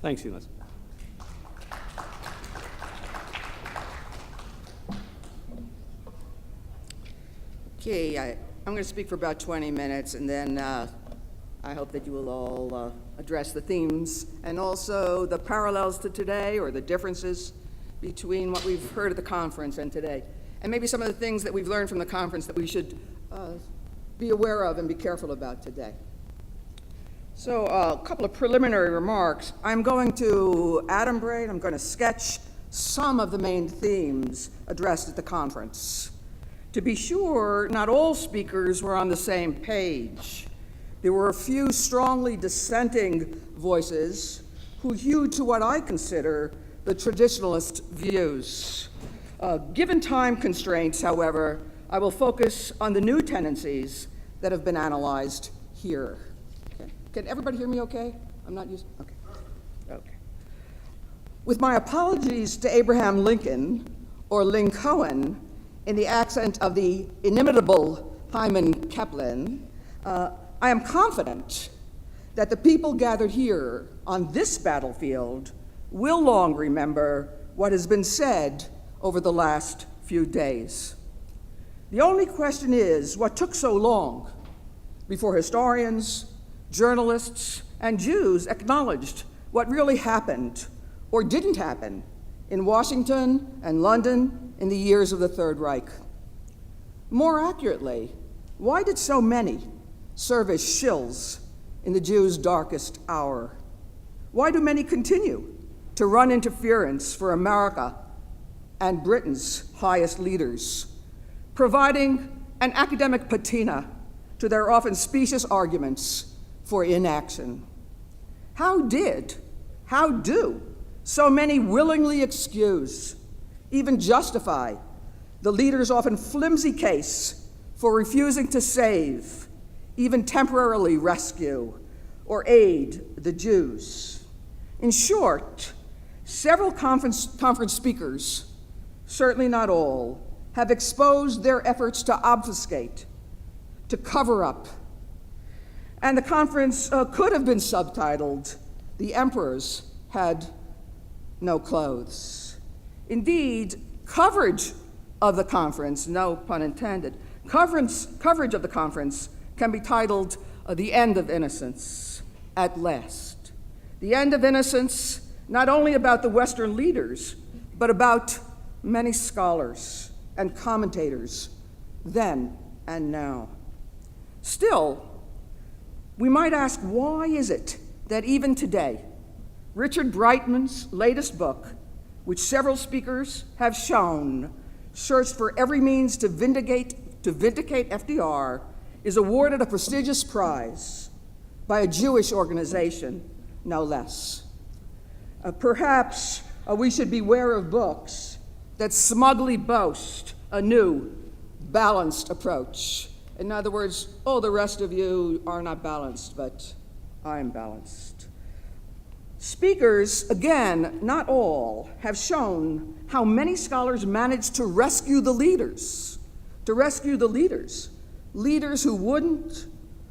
Thanks, Eunice. Okay, I'm going to speak for about 20 minutes, and then I hope that you will all address the themes and also the parallels to today or the differences between what we've heard at the conference and today, and maybe some of the things that we've learned from the conference that we should be aware of and be careful about today. So a couple of preliminary remarks. I'm going to adumbrate, I'm going to sketch some of the main themes addressed at the conference. To be sure, not all speakers were on the same page. There were a few strongly dissenting voices who hewed to what I consider the traditionalist views. Given time constraints, however, I will focus on the new tendencies that have been analyzed here. Okay. Can everybody hear me okay? I'm not used, okay. Okay. With my apologies to Abraham Lincoln, or Lincoln, in the accent of the inimitable Hyman Kaplan, I am confident that the people gathered here on this battlefield will long remember what has been said over the last few days. The only question is what took so long before historians, journalists, and Jews acknowledged what really happened or didn't happen in Washington and London in the years of the Third Reich. More accurately, why did so many serve as shills in the Jews' darkest hour? Why do many continue to run interference for America and Britain's highest leaders, providing an academic patina to their often specious arguments for inaction? How do so many willingly excuse, even justify, the leaders' often flimsy case for refusing to save, even temporarily rescue, or aid the Jews? In short, several conference speakers, certainly not all, have exposed their efforts to obfuscate, to cover up. And the conference could have been subtitled, "The Emperors Had No Clothes." Indeed, coverage of the conference, no pun intended, coverage of the conference can be titled "The End of Innocence at Last." The end of innocence, not only about the Western leaders, but about many scholars and commentators then and now. Still, we might ask, why is it that even today, Richard Breitman's latest book, which several speakers have shown, searched for every means to vindicate FDR, is awarded a prestigious prize by a Jewish organization, no less. Perhaps we should beware of books that smugly boast a new, balanced approach. In other words, oh, the rest of you are not balanced, but I'm balanced. Speakers, again, not all, have shown how many scholars managed to rescue the leaders, leaders who wouldn't,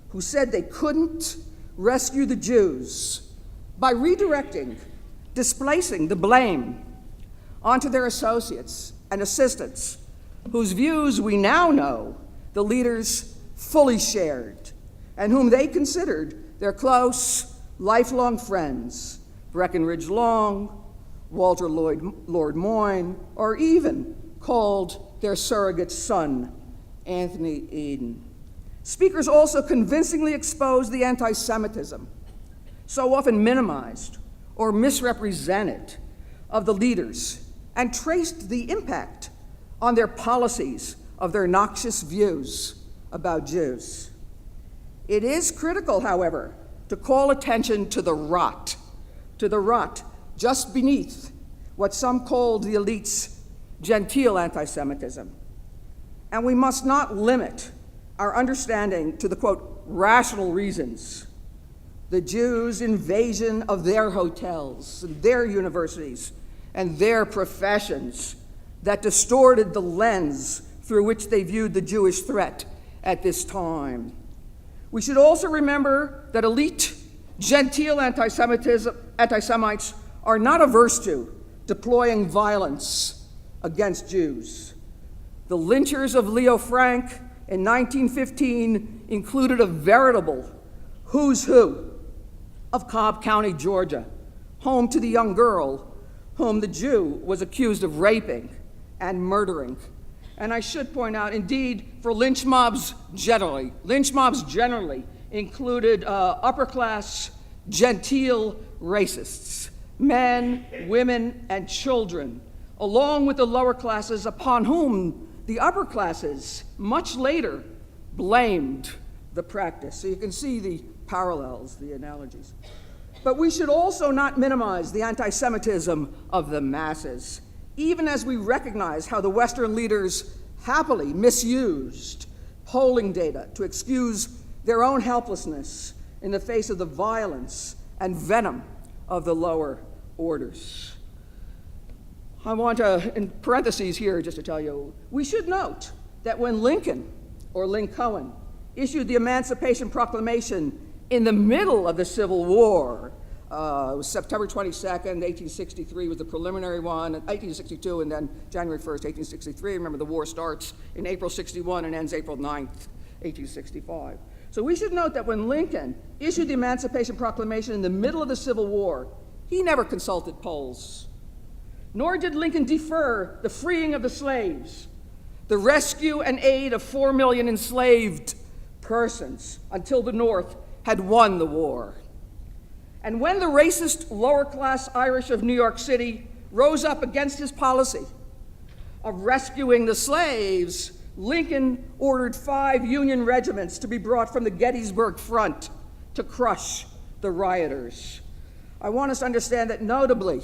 who said they couldn't rescue the Jews by redirecting, displacing the blame onto their associates and assistants, whose views we now know the leaders fully shared, and whom they considered their close, lifelong friends, Breckinridge Long, Walter Lord Moyne, or even called their surrogate son, Anthony Eden. Speakers also convincingly exposed the anti-Semitism, so often minimized or misrepresented, of the leaders, and traced the impact on their policies of their noxious views about Jews. It is critical, however, to call attention to the rot just beneath what some called the elite's genteel anti-Semitism. And we must not limit our understanding to the, quote, rational reasons. The Jews' invasion of their hotels, their universities, and their professions that distorted the lens through which they viewed the Jewish threat at this time. We should also remember that elite Gentile anti-Semites are not averse to deploying violence against Jews. The lynchers of Leo Frank in 1915 included a veritable who's who of Cobb County, Georgia, home to the young girl whom the Jew was accused of raping and murdering. And I should point out, indeed, for lynch mobs generally included upper-class, gentile racists, men, women, and children, along with the lower classes upon whom the upper classes much later blamed the practice. So you can see the parallels, the analogies. But we should also not minimize the anti-Semitism of the masses, even as we recognize how the Western leaders happily misused polling data to excuse their own helplessness in the face of the violence and venom of the lower orders. I want to, in parentheses here, just to tell you, we should note that when Lincoln, or Lincoln, issued the Emancipation Proclamation in the middle of the Civil War, it was September 22nd, 1863 was the preliminary one, 1862, and then January 1st, 1863. Remember, the war starts in April 61 and ends April 9th, 1865. So we should note that when Lincoln issued the Emancipation Proclamation in the middle of the Civil War, he never consulted polls, nor did Lincoln defer the freeing of the slaves, the rescue and aid of 4 million enslaved persons until the North had won the war. And when the racist lower-class Irish of New York City rose up against his policy of rescuing the slaves, Lincoln ordered 5 Union regiments to be brought from the Gettysburg front to crush the rioters. I want us to understand that notably,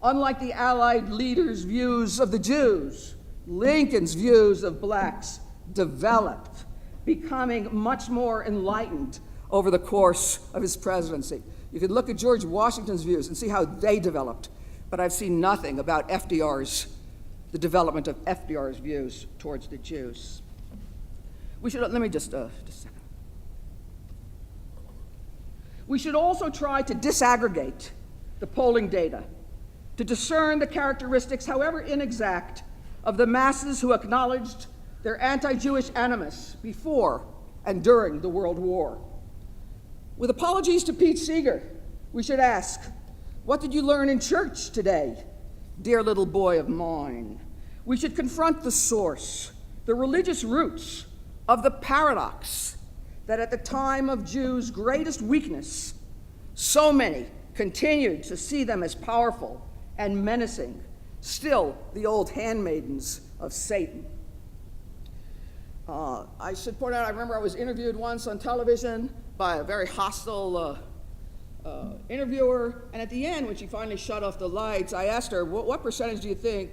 unlike the Allied leaders' views of the Jews, Lincoln's views of blacks developed, becoming much more enlightened over the course of his presidency. You could look at George Washington's views and see how they developed, but I've seen nothing about the development of FDR's views towards the Jews. We should, let me just a second. We should also try to disaggregate the polling data to discern the characteristics, however inexact, of the masses who acknowledged their anti-Jewish animus before and during the World War. With apologies to Pete Seeger, we should ask, what did you learn in church today, dear little boy of mine? We should confront the source, the religious roots of the paradox that at the time of Jews' greatest weakness, so many continued to see them as powerful and menacing, still the old handmaidens of Satan. I should point out, I remember I was interviewed once on television by a very hostile interviewer, and at the end, when she finally shut off the lights, I asked her, what percentage do you think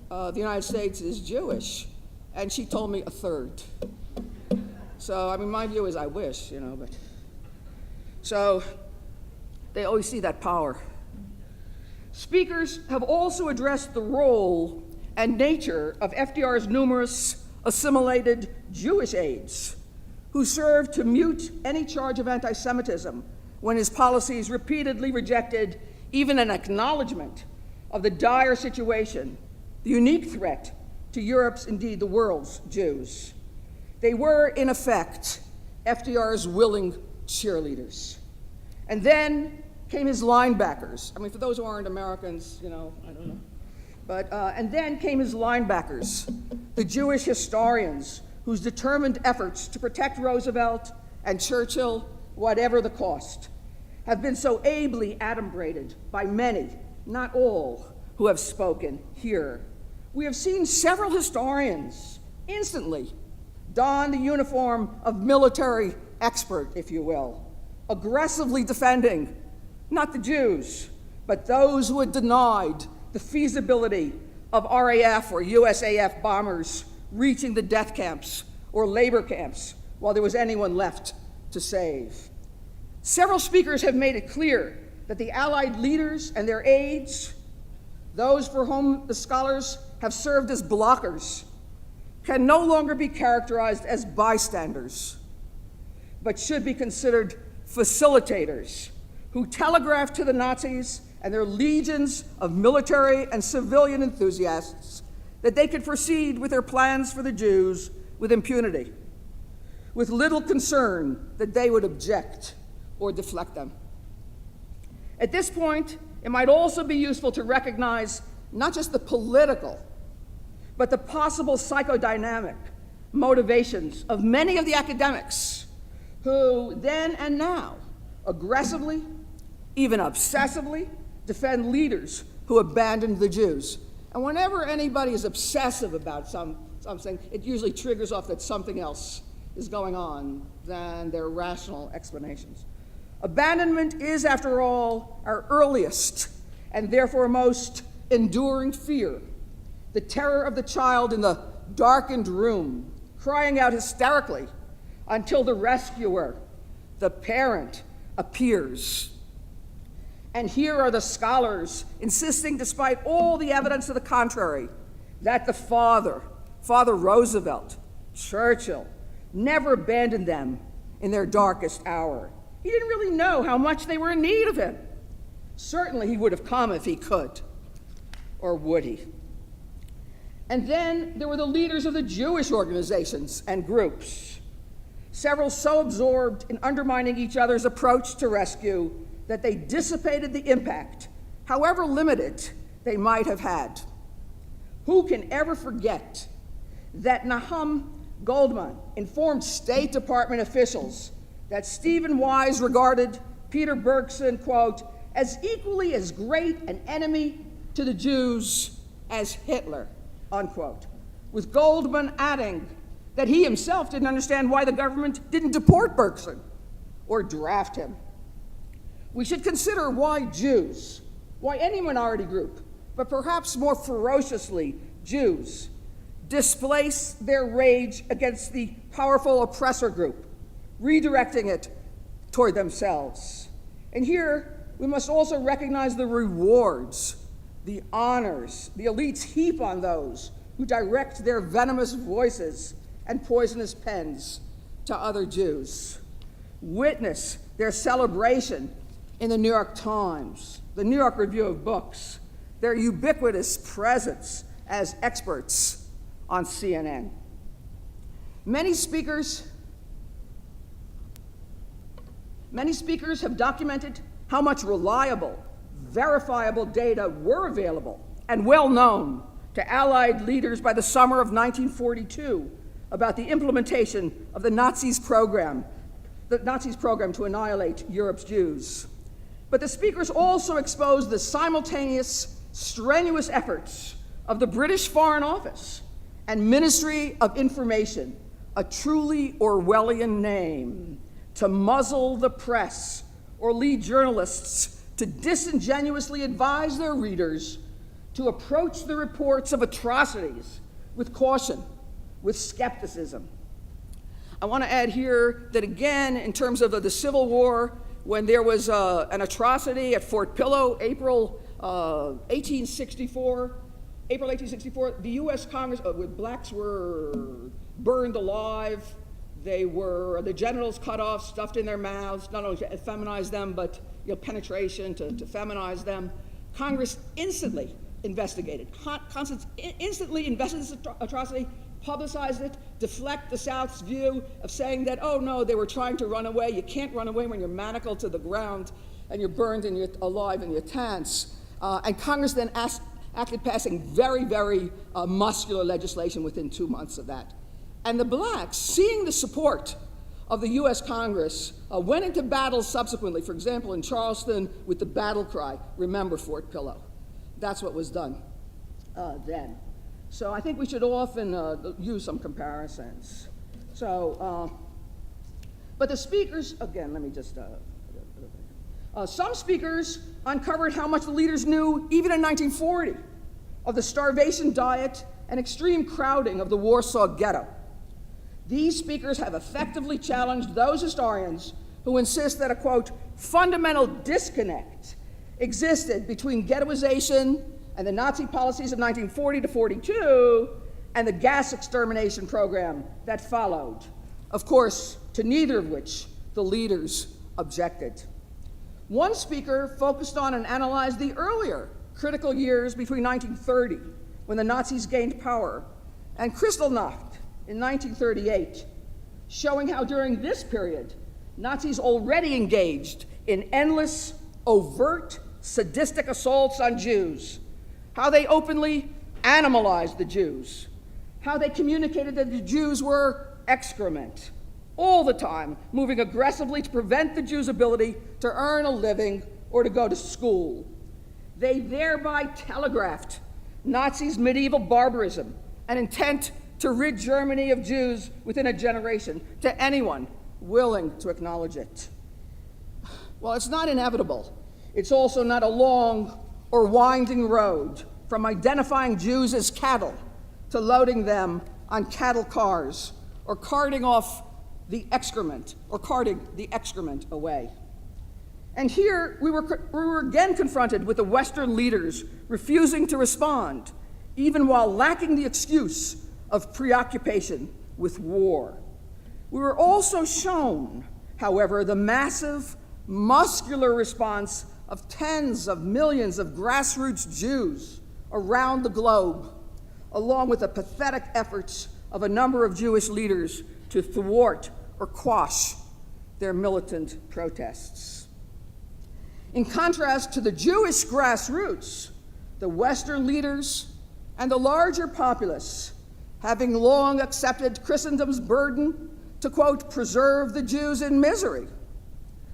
the United States is Jewish? And she told me 1/3. So, I mean, my view is I wish, but. So, they always see that power. Speakers have also addressed the role and nature of FDR's numerous assimilated Jewish aides, who served to mute any charge of anti-Semitism when his policies repeatedly rejected even an acknowledgement of the dire situation, the unique threat to Europe's, indeed the world's, Jews. They were, in effect, FDR's willing cheerleaders. And then came his linebackers. I mean, for those who aren't Americans, I don't know. But, and then came his linebackers, the Jewish historians whose determined efforts to protect Roosevelt and Churchill, whatever the cost, have been so ably adumbrated by many, not all, who have spoken here. We have seen several historians instantly don the uniform of military expert, if you will, aggressively defending not the Jews, but those who had denied the feasibility of RAF or USAF bombers reaching the death camps or labor camps while there was anyone left to save. Several speakers have made it clear that the Allied leaders and their aides, those for whom the scholars have served as blockers, can no longer be characterized as bystanders, but should be considered facilitators who telegraphed to the Nazis and their legions of military and civilian enthusiasts that they could proceed with their plans for the Jews with impunity, with little concern that they would object or deflect them. At this point, it might also be useful to recognize not just the political, but the possible psychodynamic motivations of many of the academics who then and now aggressively, even obsessively, defend leaders who abandoned the Jews. And whenever anybody is obsessive about something, it usually triggers off that something else is going on than their rational explanations. Abandonment is, after all, our earliest and therefore most enduring fear, the terror of the child in the darkened room, crying out hysterically until the rescuer, the parent, appears. And here are the scholars insisting, despite all the evidence to the contrary, that the Father Roosevelt, Churchill, never abandoned them in their darkest hour. He didn't really know how much they were in need of him. Certainly he would have come if he could, or would he? And then there were the leaders of the Jewish organizations and groups, several so absorbed in undermining each other's approach to rescue that they dissipated the impact, however limited they might have had. Who can ever forget that Nahum Goldman informed State Department officials that Stephen Wise regarded Peter Bergson, quote, as equally as great an enemy to the Jews as Hitler, unquote, with Goldman adding that he himself didn't understand why the government didn't deport Bergson or draft him. We should consider why Jews, why any minority group, but perhaps more ferociously Jews, displace their rage against the powerful oppressor group, redirecting it toward themselves. And here, we must also recognize the rewards, the honors the elites heap on those who direct their venomous voices and poisonous pens to other Jews. Witness their celebration in the New York Times, the New York Review of Books, their ubiquitous presence as experts on CNN. Many speakers have documented how much reliable, verifiable data were available and well known to Allied leaders by the summer of 1942 about the implementation of the Nazis' program to annihilate Europe's Jews. But the speakers also exposed the simultaneous, strenuous efforts of the British Foreign Office and Ministry of Information, a truly Orwellian name, to muzzle the press or lead journalists to disingenuously advise their readers to approach the reports of atrocities with caution, with skepticism. I want to add here that, again, in terms of the Civil War, when there was an atrocity at Fort Pillow, April 1864, the U.S. Congress, blacks were burned alive. The genitals cut off, stuffed in their mouths, not only to feminize them, but penetration to feminize them. Congress instantly investigated, instantly investigated this atrocity, publicized it, deflect the South's view of saying that, oh no, they were trying to run away. You can't run away when you're manacled to the ground and you're burned and you're alive in your tents. And Congress then acted, passing very, very muscular legislation within 2 months of that. And the blacks, seeing the support of the U.S. Congress, went into battle subsequently, for example, in Charleston with the battle cry, "Remember Fort Pillow." That's what was done then. So I think we should often use some comparisons. So, but the speakers, again, let me just, some speakers uncovered how much the leaders knew, even in 1940, of the starvation diet and extreme crowding of the Warsaw Ghetto. These speakers have effectively challenged those historians who insist that a, quote, fundamental disconnect existed between ghettoization and the Nazi policies of 1940 to 42 and the gas extermination program that followed, of course, to neither of which the leaders objected. One speaker focused on and analyzed the earlier critical years between 1930, when the Nazis gained power, and Kristallnacht in 1938, showing how during this period, Nazis already engaged in endless, overt, sadistic assaults on Jews, how they openly animalized the Jews, how they communicated that the Jews were excrement, all the time moving aggressively to prevent the Jews' ability to earn a living or to go to school. They thereby telegraphed Nazis' medieval barbarism and intent to rid Germany of Jews within a generation to anyone willing to acknowledge it. Well, it's not inevitable. It's also not a long or winding road from identifying Jews as cattle to loading them on cattle cars or carting the excrement away. And here we were again confronted with the Western leaders refusing to respond, even while lacking the excuse of preoccupation with war. We were also shown, however, the massive, muscular response of tens of millions of grassroots Jews around the globe, along with the pathetic efforts of a number of Jewish leaders to thwart or quash their militant protests. In contrast to the Jewish grassroots, the Western leaders and the larger populace, having long accepted Christendom's burden to, quote, preserve the Jews in misery,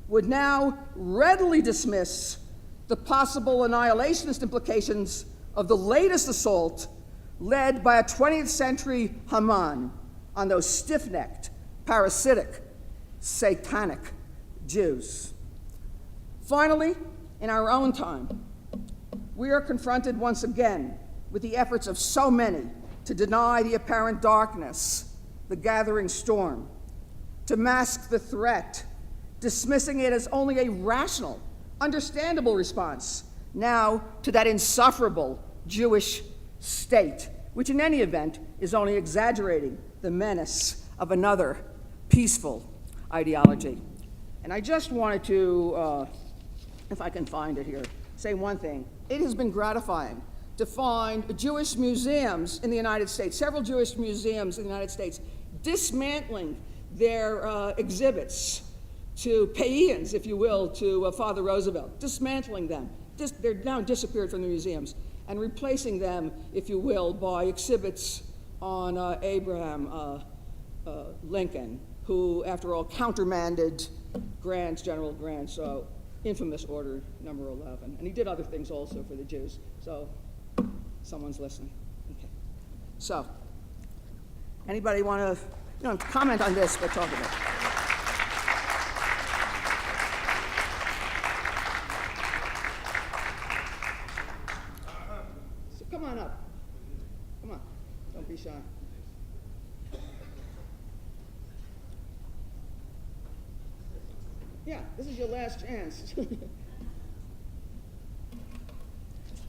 would now readily dismiss the possible annihilationist implications of the latest assault led by a 20th century Haman on those stiff-necked, parasitic, satanic Jews. Finally, in our own time, we are confronted once again with the efforts of so many to deny the apparent darkness, the gathering storm, to mask the threat, dismissing it as only a rational, understandable response now to that insufferable Jewish state, which in any event is only exaggerating the menace of another peaceful ideology. And I just wanted to, if I can find it here, say one thing. It has been gratifying to find Jewish museums in the United States, several Jewish museums in the United States, dismantling their exhibits to pay-ins, if you will, to Father Roosevelt, dismantling them. They're now disappeared from the museums, and replacing them, if you will, by exhibits on Abraham Lincoln, who, after all, countermanded General Grant's infamous Order Number 11. And he did other things also for the Jews. So, someone's listening. Okay. So, anybody want to comment on this, but talk about it? So come on up. Come on. Don't be shy. Yeah, this is your last chance.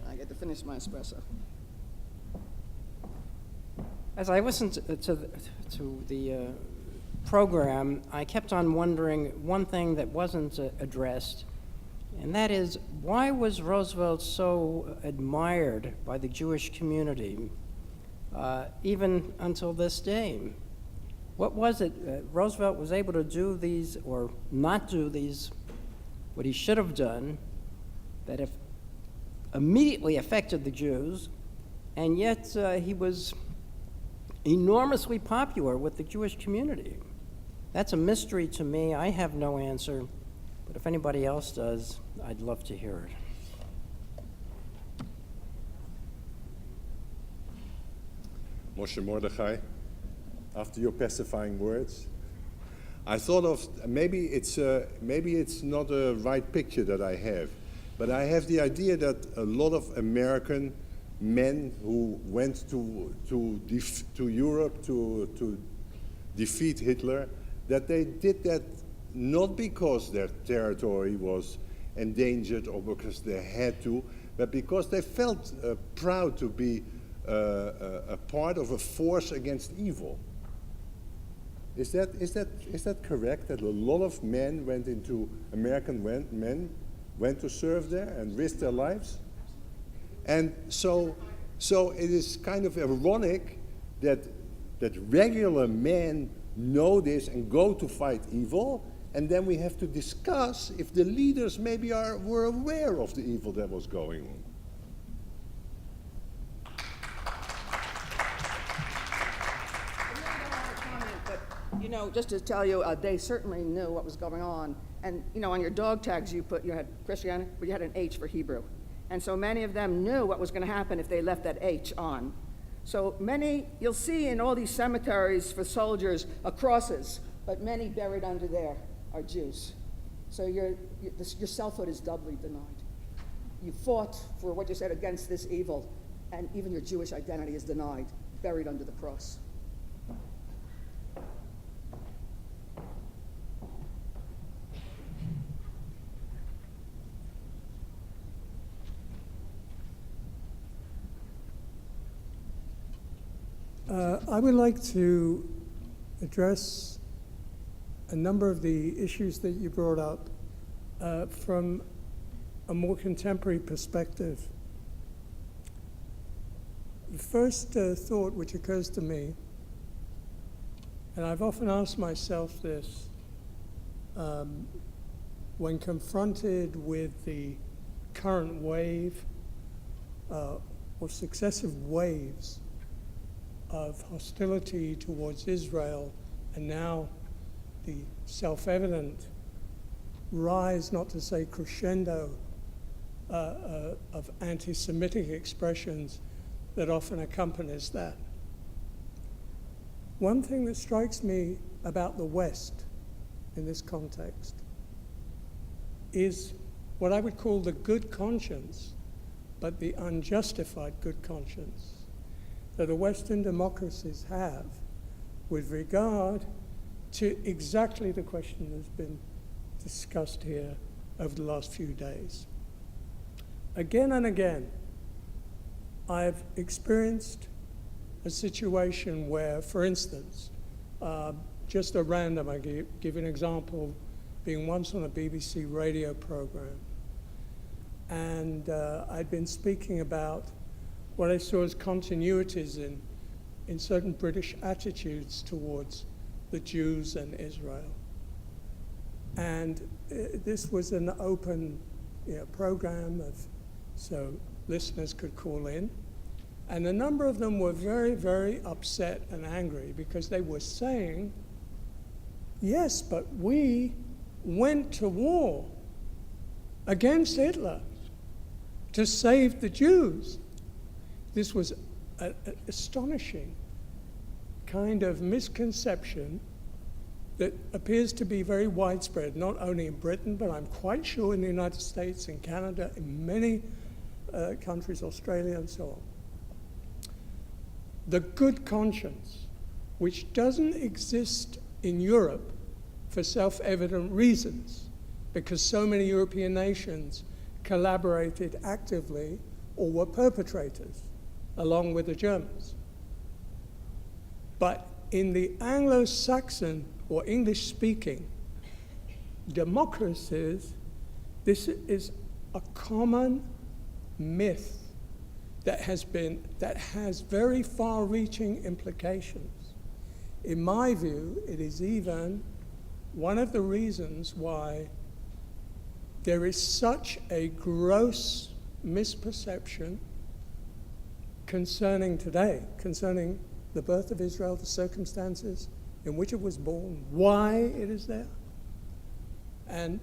I get to finish my espresso. As I listened to the program, I kept on wondering one thing that wasn't addressed, and that is, why was Roosevelt so admired by the Jewish community, even until this day? What was it? Roosevelt was able to do these, or not do these, what he should have done, that if immediately affected the Jews, and yet he was enormously popular with the Jewish community. That's a mystery to me. I have no answer, but if anybody else does, I'd love to hear it. Moshe Mordechai, after your pacifying words, I thought of maybe it's not a right picture that I have, but I have the idea that a lot of American men who went to Europe to defeat Hitler, that they did that not because their territory was endangered or because they had to, but because they felt proud to be a part of a force against evil. Is that correct? That a lot of men went into American men went to serve there and risked their lives. And so it is kind of ironic that regular men know this and go to fight evil, and then we have to discuss if the leaders maybe were aware of the evil that was going on. You know, just to tell you, they certainly knew what was going on. And, you know, on your dog tags you had Christianity, but you had an H for Hebrew. And so many of them knew what was going to happen if they left that H on. So many, you'll see in all these cemeteries for soldiers, crosses, but many buried under there are Jews. So your selfhood is doubly denied. You fought for what you said against this evil, and even your Jewish identity is denied, buried under the cross. I would like to address a number of the issues that you brought up from a more contemporary perspective. The first thought which occurs to me, and I've often asked myself this, when confronted with the current wave or successive waves of hostility towards Israel, and now the self-evident rise, not to say crescendo, of anti-Semitic expressions that often accompanies that. One thing that strikes me about the West in this context is what I would call the good conscience, but the unjustified good conscience that the Western democracies have with regard to exactly the question that's been discussed here over the last few days. Again and again, I've experienced a situation where, for instance, just a random, I give an example, being once on a BBC radio program, and I'd been speaking about what I saw as continuities in certain British attitudes towards the Jews and Israel. And this was an open program, so listeners could call in. And a number of them were very, very upset and angry because they were saying, yes, but we went to war against Hitler to save the Jews. This was an astonishing kind of misconception that appears to be very widespread, not only in Britain, but I'm quite sure in the United States, in Canada, in many countries, Australia, and so on. The good conscience, which doesn't exist in Europe for self-evident reasons, because so many European nations collaborated actively or were perpetrators, along with the Germans. But in the Anglo-Saxon or English-speaking democracies, this is a common myth that has very far-reaching implications. In my view, it is even one of the reasons why there is such a gross misperception concerning the birth of Israel, the circumstances in which it was born, why it is there. And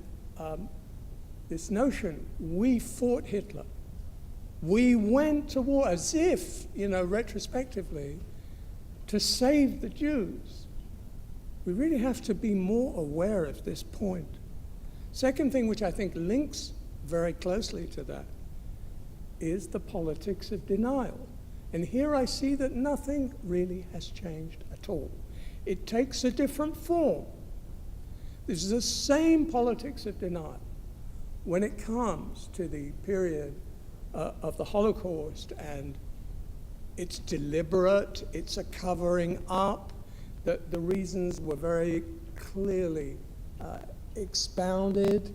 this notion, we fought Hitler. We went to war as if, retrospectively, to save the Jews. We really have to be more aware of this point. Second thing, which I think links very closely to that, is the politics of denial. And here I see that nothing really has changed at all. It takes a different form. This is the same politics of denial when it comes to the period of the Holocaust, and it's deliberate, it's a covering up. The reasons were very clearly expounded.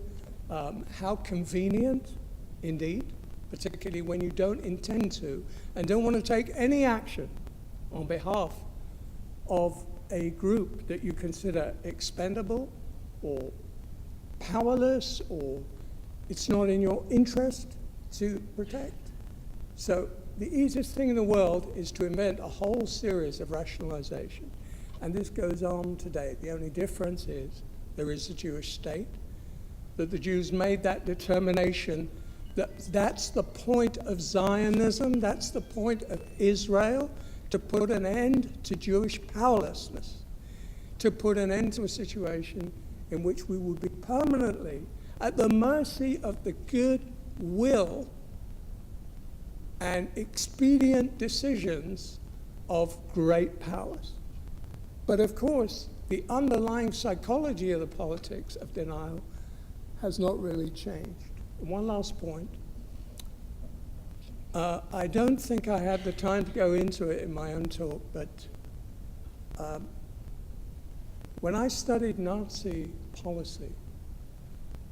how convenient, indeed, particularly when you don't intend to and don't want to take any action on behalf of a group that you consider expendable or powerless, or it's not in your interest to protect. So the easiest thing in the world is to invent a whole series of rationalization. And this goes on today. The only difference is there is a Jewish state, that the Jews made that determination that that's the point of Zionism, that's the point of Israel, to put an end to Jewish powerlessness, to put an end to a situation in which we would be permanently at the mercy of the good will and expedient decisions of great powers. But of course, the underlying psychology of the politics of denial has not really changed. And one last point. I don't think I had the time to go into it in my own talk, but when I studied Nazi policy,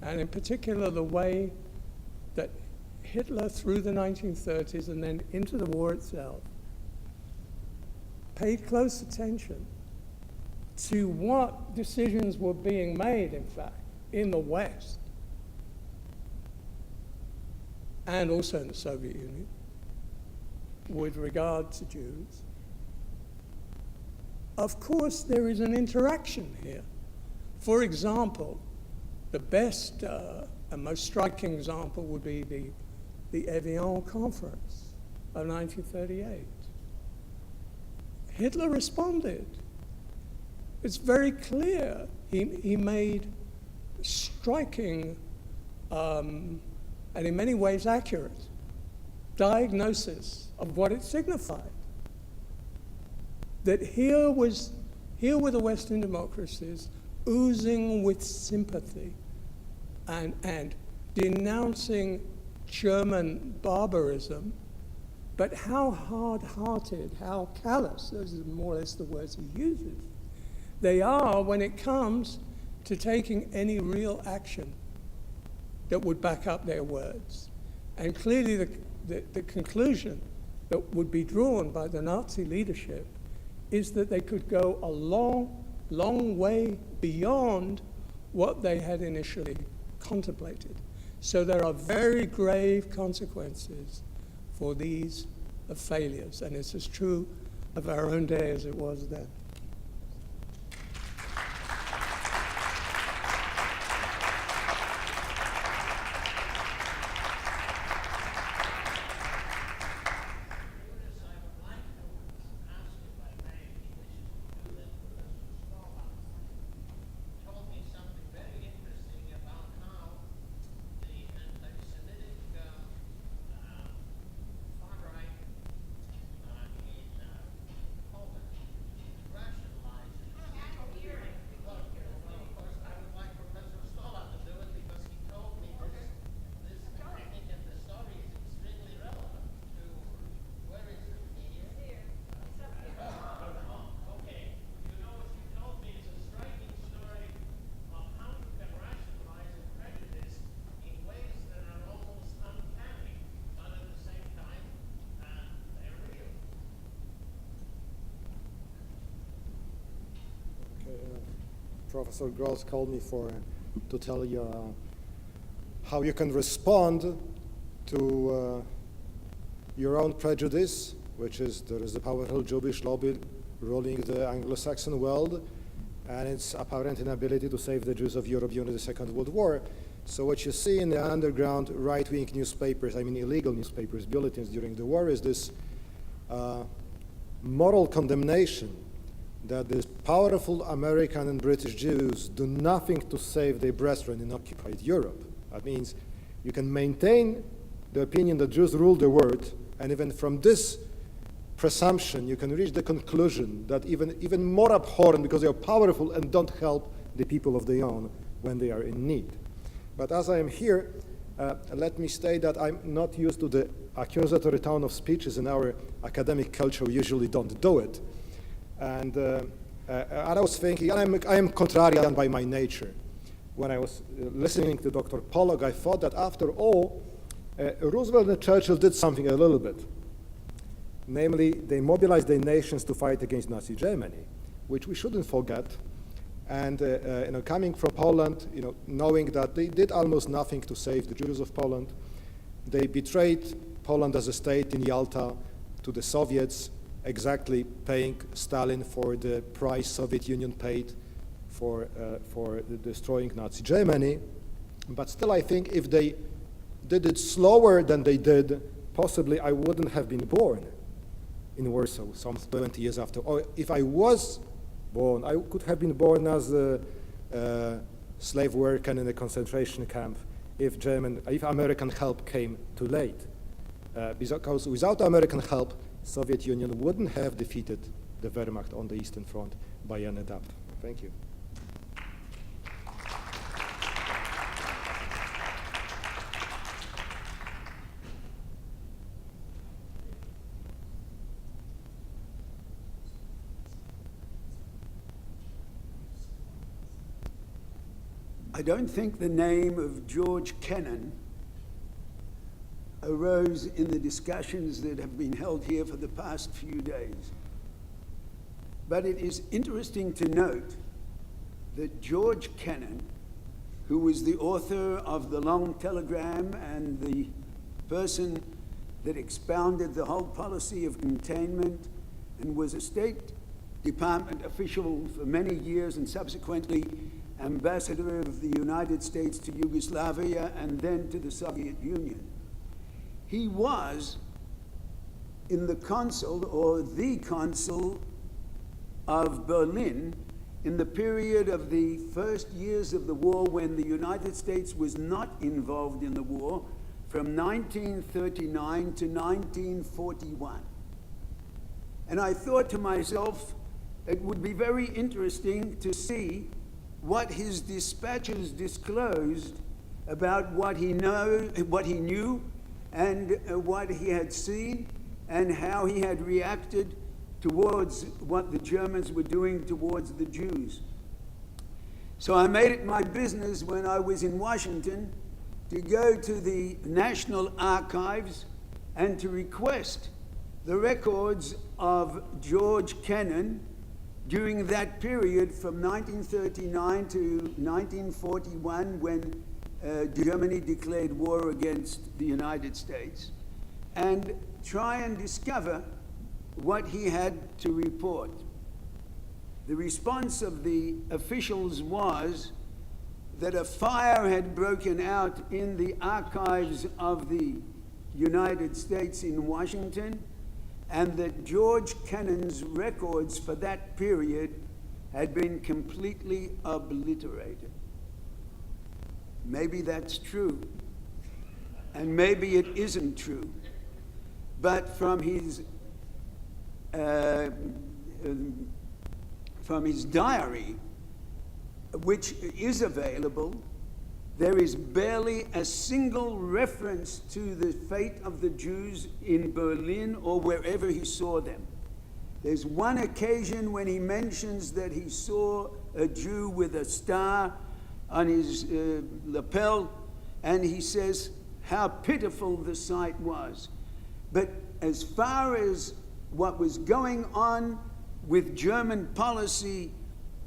and in particular the way that Hitler through the 1930s and then into the war itself paid close attention to what decisions were being made, in fact, in the West and also in the Soviet Union with regard to Jews. Of course, there is an interaction here. For example, the best and most striking example would be the Evian Conference of 1938. Hitler responded. It's very clear. He made striking and in many ways accurate diagnosis of what it signified. That here were the Western democracies oozing with sympathy and denouncing German barbarism, but how hard-hearted, how callous, those are more or less the words he uses, they are when it comes to taking any real action that would back up their words. And clearly the conclusion that would be drawn by the Nazi leadership is that they could go a long, long way beyond what they had initially contemplated. So there are very grave consequences for these failures, and it's as true of our own day as it was then. Professor Gross called me to tell you how you can respond to your own prejudice, which is there is a powerful Jewish lobby ruling the Anglo-Saxon world, and its apparent inability to save the Jews of Europe during the Second World War. So what you see in the underground right-wing newspapers, I mean illegal newspapers, bulletins during the war, is this moral condemnation that these powerful American and British Jews do nothing to save their brethren in occupied Europe. That means you can maintain the opinion that Jews rule the world, and even from this presumption you can reach the conclusion that even more abhorrent because they are powerful and don't help the people of their own when they are in need. But as I am here, let me state that I'm not used to the accusatory tone of speeches in our academic culture. We usually don't do it. And I was thinking, I am contrarian by my nature. when I was listening to Dr. Pollack, I thought that after all, Roosevelt and Churchill did something a little bit. Namely, they mobilized their nations to fight against Nazi Germany, which we shouldn't forget. And coming from Poland, knowing that they did almost nothing to save the Jews of Poland, they betrayed Poland as a state in Yalta to the Soviets, exactly paying Stalin for the price Soviet Union paid for destroying Nazi Germany. But still, I think if they did it slower than they did, possibly I wouldn't have been born in Warsaw some 20 years after. Or if I was born, I could have been born as a slave worker in a concentration camp if American help came too late. Because without American help, Soviet Union wouldn't have defeated the Wehrmacht on the Eastern Front by any doubt. Thank you. I don't think the name of George Kennan arose in the discussions that have been held here for the past few days. But it is interesting to note that George Kennan, who was the author of the long telegram and the person that expounded the whole policy of containment and was a State Department official for many years and subsequently ambassador of the United States to Yugoslavia and then to the Soviet Union. He was in the consul or the consul of Berlin in the period of the first years of the war when the United States was not involved in the war from 1939 to 1941. And I thought to myself, it would be very interesting to see what his dispatches disclosed about what he knew and what he had seen and how he had reacted towards what the Germans were doing towards the Jews. So I made it my business when I was in Washington to go to the National Archives and to request the records of George Kennan during that period from 1939 to 1941 when Germany declared war against the United States, and try and discover what he had to report. The response of the officials was that a fire had broken out in the archives of the United States in Washington, and that George Kennan's records for that period had been completely obliterated. Maybe that's true, and maybe it isn't true, but from his diary, which is available, there is barely a single reference to the fate of the Jews in Berlin or wherever he saw them. There's one occasion when he mentions that he saw a Jew with a star on his lapel, and he says how pitiful the sight was. But as far as what was going on with German policy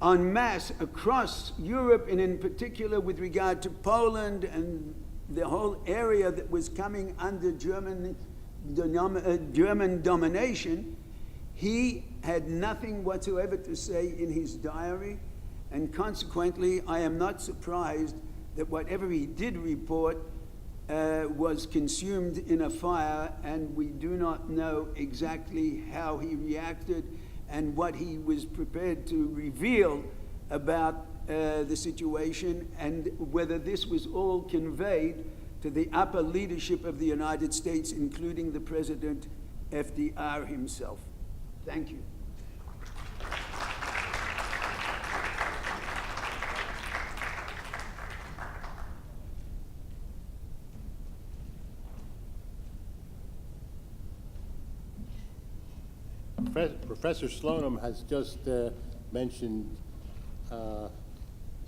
en masse across Europe, and in particular with regard to Poland and the whole area that was coming under German domination, he had nothing whatsoever to say in his diary, and consequently, I am not surprised that whatever he did report was consumed in a fire, and we do not know exactly how he reacted and what he was prepared to reveal about the situation, and whether this was all conveyed to the upper leadership of the United States, including the President FDR himself. Thank you. Professor Slonim has just mentioned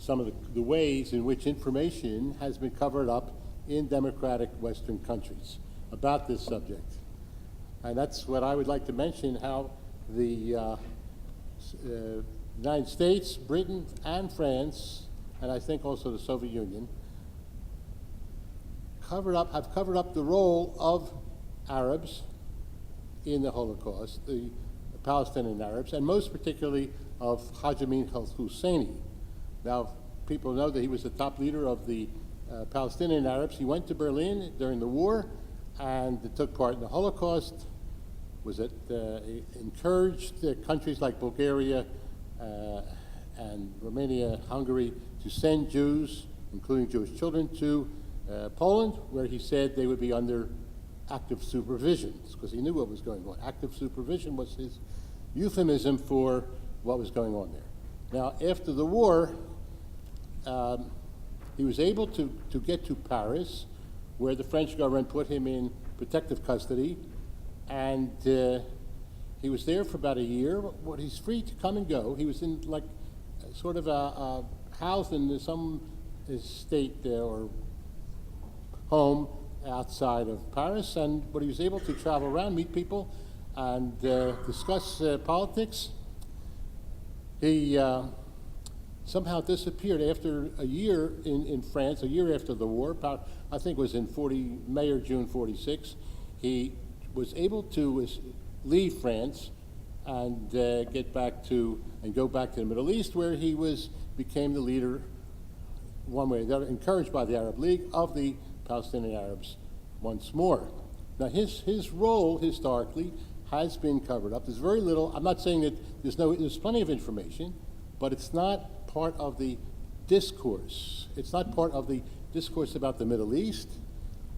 some of the ways in which information has been covered up in democratic Western countries about this subject. And that's what I would like to mention, how the United States, Britain, and France, and I think also the Soviet Union, have covered up the role of Arabs in the Holocaust, the Palestinian Arabs, and most particularly of Haj Amin al-Husseini. Now, people know that he was the top leader of the Palestinian Arabs. He went to Berlin during the war and took part in the Holocaust, encouraged countries like Bulgaria and Romania, Hungary, to send Jews, including Jewish children, to Poland, where he said they would be under active supervision, because he knew what was going on. Active supervision was his euphemism for what was going on there. Now, after the war, he was able to get to Paris, where the French government put him in protective custody, and he was there for about a year. But he's free to come and go. He was in like sort of a house in some estate or home outside of Paris, but he was able to travel around, meet people, and discuss politics. He somehow disappeared after a year in France, a year after the war, about, I think it was in May or June 46. He was able to leave France and go back to the Middle East, where he became the leader, one way or the other, encouraged by the Arab League, of the Palestinian Arabs once more. Now, his role historically has been covered up. There's very little. I'm not saying that there's plenty of information, but it's not part of the discourse. It's not part of the discourse about the Middle East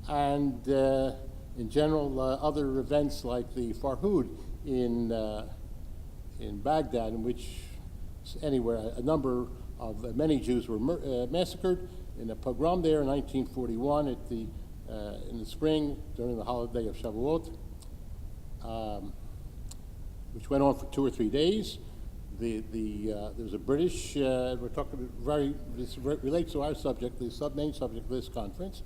and, in general, other events like the Farhud in Baghdad, in which a number of many Jews were massacred in a pogrom there in 1941 in the spring during the holiday of Shavuot, which went on for 2 or 3 days. There was a British, this relates to our subject, the main subject of this conference.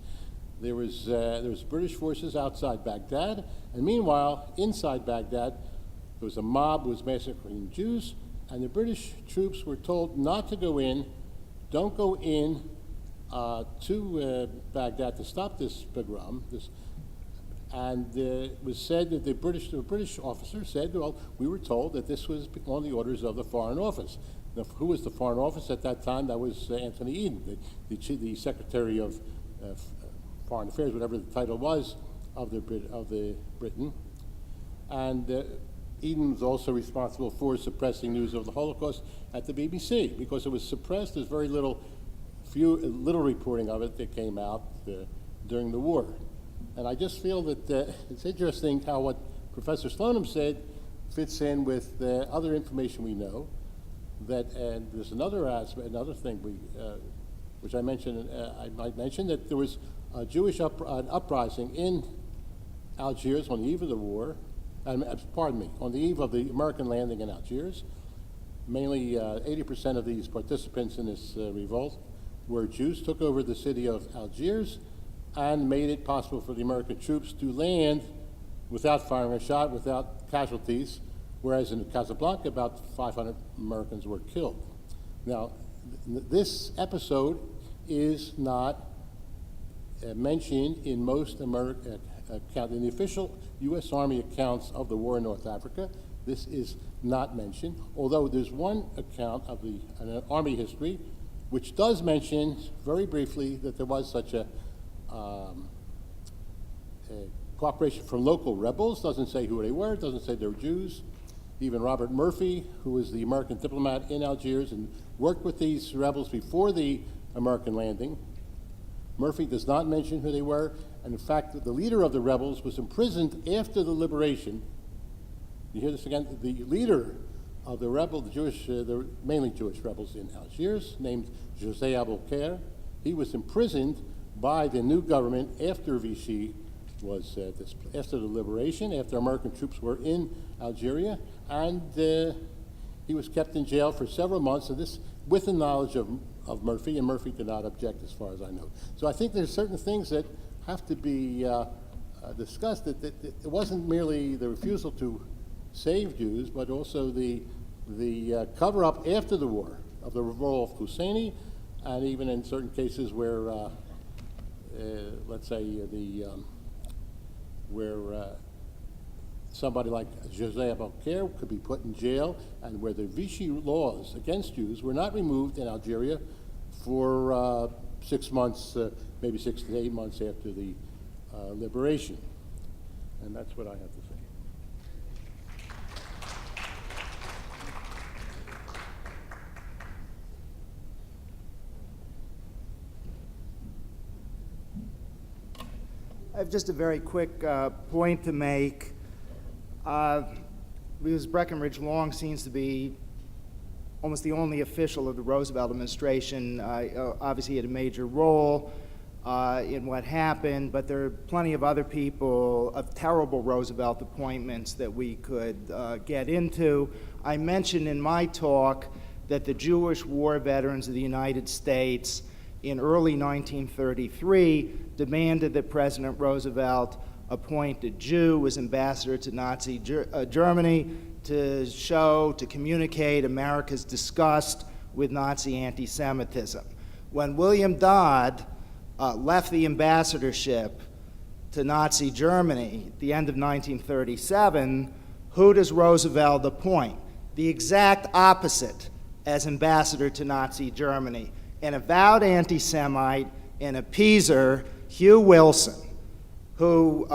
There was British forces outside Baghdad, and meanwhile, inside Baghdad, there was a mob who was massacring Jews, and the British troops were told not to go in, don't go in to Baghdad to stop this pogrom. And it was said that the British officer said, well, we were told that this was on the orders of the Foreign Office. Now, who was the Foreign Office at that time? That was Anthony Eden, the Secretary of Foreign Affairs, whatever the title was, of Britain. And Eden was also responsible for suppressing news of the Holocaust at the BBC, because it was suppressed. There's very little reporting of it that came out during the war. And I just feel that it's interesting how what Professor Slonim said fits in with other information we know. And there's another aspect, another thing which I mentioned. I might mention that there was a Jewish uprising in Algiers on the eve of the war. On the eve of the American landing in Algiers. Mainly 80% of these participants in this revolt were Jews. Took over the city of Algiers and made it possible for the American troops to land without firing a shot, without casualties, whereas in Casablanca, about 500 Americans were killed. Now, this episode is not mentioned in most in the official U.S. Army accounts of the war in North Africa. This is not mentioned, although there's one account of an Army history which does mention very briefly that there was such a cooperation from local rebels. Doesn't say who they were, doesn't say they were Jews. Even Robert Murphy, who was the American diplomat in Algiers and worked with these rebels before the American landing, Murphy does not mention who they were, and in fact, the leader of the rebels was imprisoned after the liberation. You hear this again? The leader of the rebel, the mainly Jewish rebels in Algiers, named José Abdelkader, he was imprisoned by the new government after Vichy was after the liberation, after American troops were in Algeria, and he was kept in jail for several months. And this, with the knowledge of Murphy, and Murphy did not object as far as I know. So I think there's certain things that have to be discussed, that it wasn't merely the refusal to save Jews, but also the cover-up after the war of the role of Husseini, and even in certain cases where, let's say, where somebody like José Boker could be put in jail, and where the Vichy laws against Jews were not removed in Algeria for 6 months, maybe 6 to 8 months after the liberation. And that's what I have to say. I have just a very quick point to make. Because Breckinridge Long seems to be almost the only official of the Roosevelt administration. Obviously, he had a major role in what happened, but there are plenty of other people of terrible Roosevelt appointments that we could get into. I mentioned in my talk that the Jewish war veterans of the United States in early 1933 demanded that President Roosevelt appoint a Jew as ambassador to Nazi Germany to communicate America's disgust with Nazi anti-Semitism. When William Dodd left the ambassadorship to Nazi Germany at the end of 1937, who does Roosevelt appoint? The exact opposite as ambassador to Nazi Germany, an avowed anti-Semite and appeaser, Hugh Wilson, who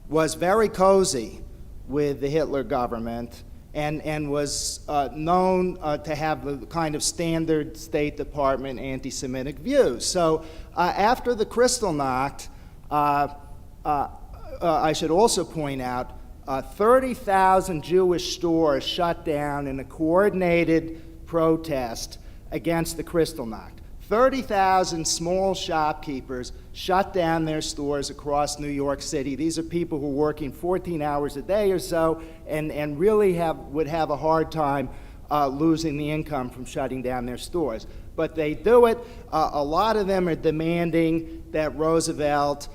was very cozy with the Hitler government and was known to have the kind of standard State Department anti-Semitic views. So after the Kristallnacht, I should also point out 30,000 Jewish stores shut down in a coordinated protest against the Kristallnacht. 30,000 small shopkeepers shut down their stores across New York City. These are people who are working 14 hours a day or so and really would have a hard time losing the income from shutting down their stores. But they do it. A lot of them are demanding that Roosevelt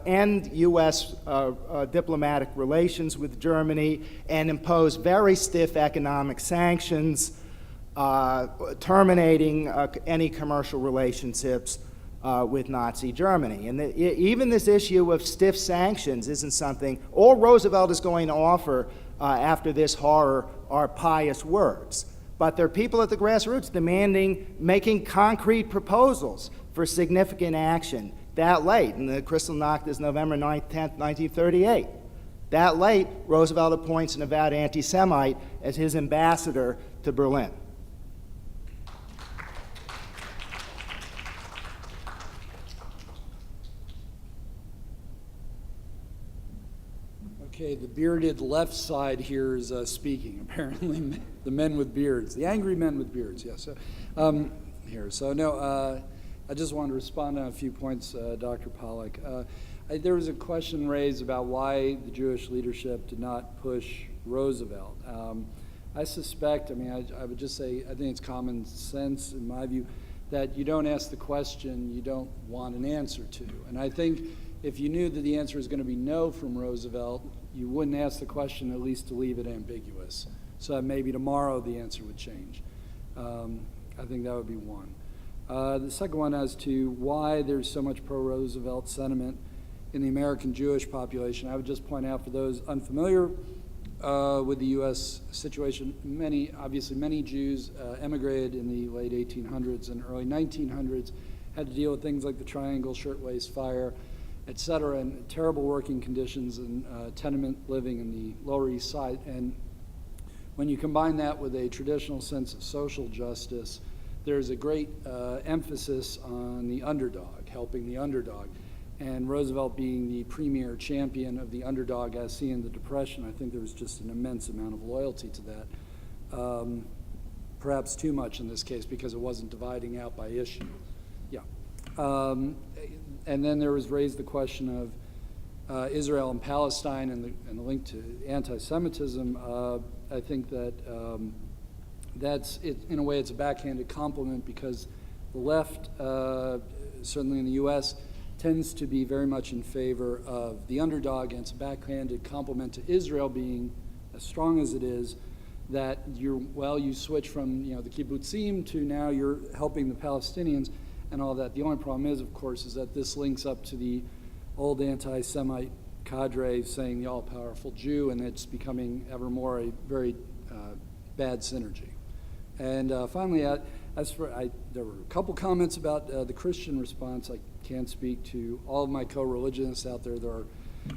end U.S. Diplomatic relations with Germany and impose very stiff economic sanctions, terminating any commercial relationships with Nazi Germany. And even this issue of stiff sanctions isn't something, all Roosevelt is going to offer after this horror are pious words. But there are people at the grassroots making concrete proposals for significant action that late. And the Kristallnacht is November 9th, 10th, 1938. That late, Roosevelt appoints an avowed anti-Semite as his ambassador to Berlin. Okay, the bearded left side here is speaking, apparently. The men with beards, the angry men with beards, yes. Here, so no, I just wanted to respond on a few points, Dr. Pollack. There was a question raised about why the Jewish leadership did not push Roosevelt. I suspect, I would just say, I think it's common sense, in my view, that you don't ask the question you don't want an answer to. And I think if you knew that the answer was going to be no from Roosevelt, you wouldn't ask the question, at least to leave it ambiguous, so that maybe tomorrow the answer would change. I think that would be one. The second one as to why there's so much pro-Roosevelt sentiment in the American Jewish population. I would just point out for those unfamiliar with the U.S. situation, obviously many Jews emigrated in the late 1800s and early 1900s, had to deal with things like the Triangle Shirtwaist Fire, et cetera, and terrible working conditions and tenement living in the Lower East Side. And when you combine that with a traditional sense of social justice, there's a great emphasis on the underdog, helping the underdog. And Roosevelt being the premier champion of the underdog as seen in the Depression, I think there was just an immense amount of loyalty to that. Perhaps too much in this case because it wasn't dividing out by issue. Yeah. And then there was raised the question of Israel and Palestine and the link to anti-Semitism. I think that that's it, in a way, it's a backhanded compliment because the left, certainly in the U.S., tends to be very much in favor of the underdog, and it's a backhanded compliment to Israel being as strong as it is, that you switch from the kibbutzim to now you're helping the Palestinians and all that. The only problem is, of course, is that this links up to the old anti-Semite cadre saying the all-powerful Jew, and it's becoming ever more a very bad synergy. And finally, there were a couple comments about the Christian response. I can't speak to all of my co-religionists out there. There are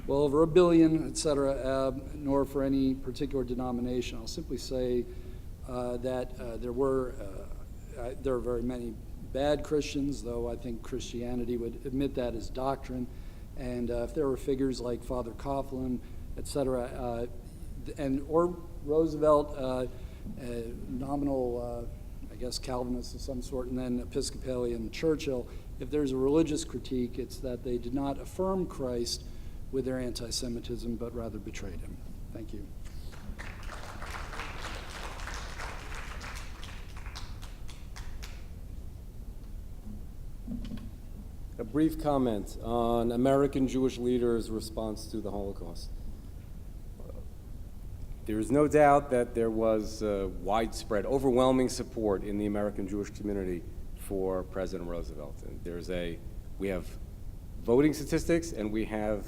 well over 1 billion, et cetera, nor for any particular denomination. I'll simply say that there are very many bad Christians, though I think Christianity would admit that as doctrine. And if there were figures like Father Coughlin, et cetera, or Roosevelt, nominal, I guess, Calvinist of some sort, and then Episcopalian Churchill, if there's a religious critique, it's that they did not affirm Christ with their anti-Semitism, but rather betrayed him. Thank you. A brief comment on American Jewish leaders' response to the Holocaust. There is no doubt that there was widespread, overwhelming support in the American Jewish community for President Roosevelt. And we have voting statistics and we have